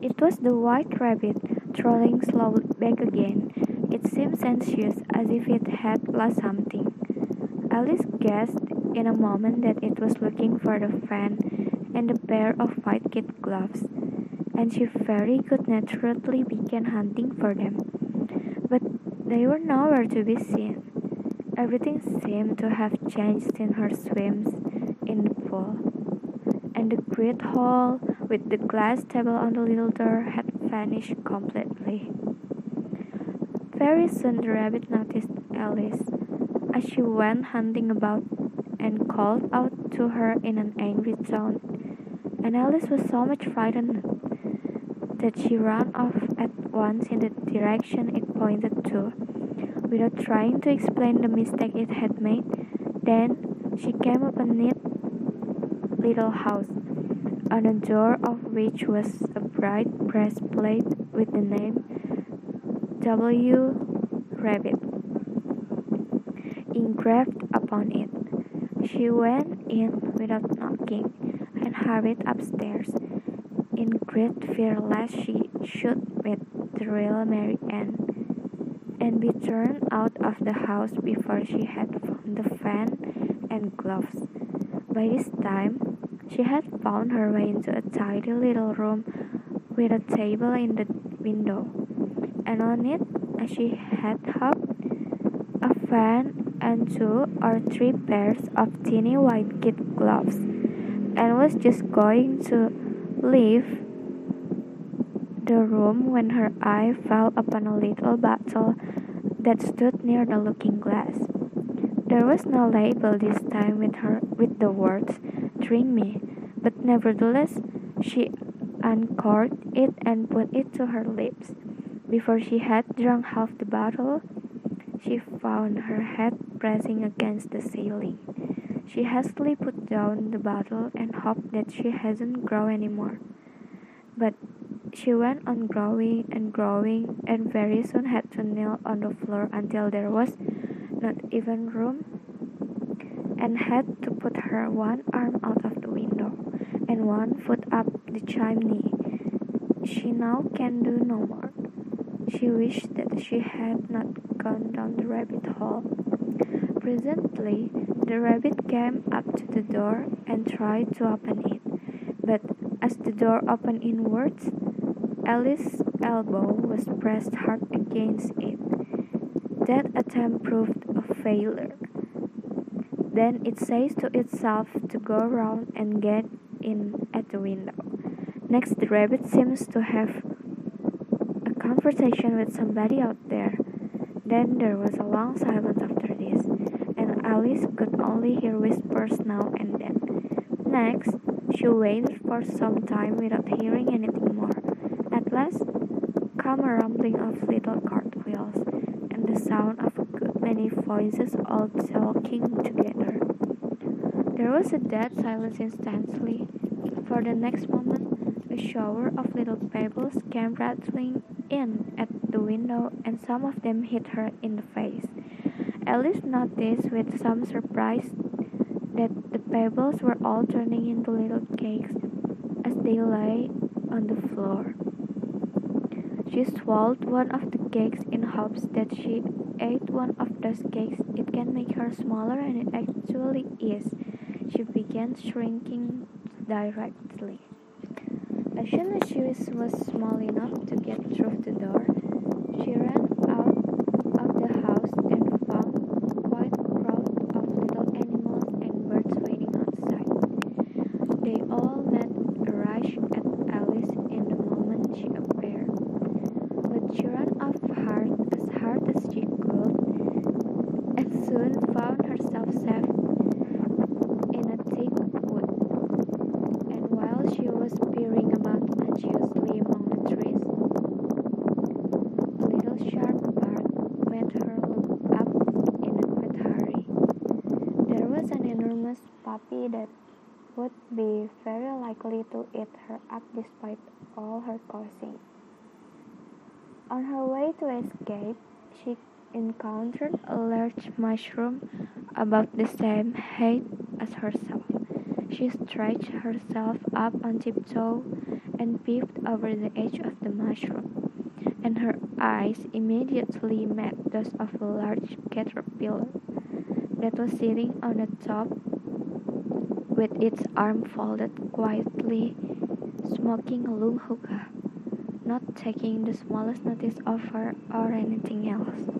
It was the white rabbit, trolling slowly back again. It seemed anxious, as if it had lost something. Alice guessed in a moment that it was looking for the fan and the pair of white kid gloves, and she very good-naturedly began hunting for them. But they were nowhere to be seen. Everything seemed to have changed since her swims in the pool, and the great hall with the glass table on the little door had vanished completely. Very soon the rabbit noticed Alice as she went hunting about and called out to her in an angry tone, and Alice was so much frightened that she ran off at once in the direction it pointed to, without trying to explain the mistake it had made. Then she came upon a neat little house, on the door of which was a bright breastplate with the name W. Rabbit engraved upon it. She went in without knocking and hurried upstairs, in great fear lest she should meet the real Mary Ann, and be turned out of the house before she had found the fan and gloves. By this time, she had found her way into a tidy little room with a table in the window, and on it, as she had hoped, a fan and 2 or 3 pairs of teeny white kid gloves, and was just going to leave the room when her eye fell upon a little bottle that stood near the looking glass. There was no label this time with the words "Drink me," but nevertheless she uncorked it and put it to her lips. Before she had drunk half the bottle, she found her head pressing against the ceiling. She hastily put down the bottle and hoped that she hadn't grown any more. But she went on growing and very soon had to kneel on the floor until there was not even room, and had to put her one arm out of the window and one foot up the chimney. She now can do no more. She wished that she had not gone down the rabbit hole. Presently, the rabbit came up to the door and tried to open it, but as the door opened inwards, Alice's elbow was pressed hard against it. That attempt proved a failure. Then it says to itself to go round and get in at the window. Next, the rabbit seems to have a conversation with somebody out there. Then there was a long silence after this, and Alice could only hear whispers now and then. Next, she waited for some time without hearing anything more. At last, came a rumbling of little cartwheels, and the sound of a good many voices all talking together. There was a dead silence instantly. For the next moment, a shower of little pebbles came rattling in at the window, and some of them hit her in the face. Alice noticed with some surprise that the pebbles were all turning into little cakes as they lay on the floor. She swallowed one of the cakes in hopes that she ate one of those cakes it can make her smaller, and it actually is. She began shrinking directly. As soon as she was small enough to get through the door, she ran out of the house and found quite a crowd of little animals and birds waiting outside. They all made a rush at Alice in the moment she appeared, but she ran off hard as she could, and soon found herself safe in a thick wood. And while she was peering about anxiously among the trees, a little sharp bark made her look up in a great hurry. There was an enormous puppy that would be very likely to eat her up despite all her causing. On her way to escape, she encountered a large mushroom about the same height as herself. She stretched herself up on tiptoe and peeped over the edge of the mushroom, and her eyes immediately met those of a large caterpillar that was sitting on the top with its arm folded quietly, smoking a long hookah, not taking the smallest notice of her or anything else.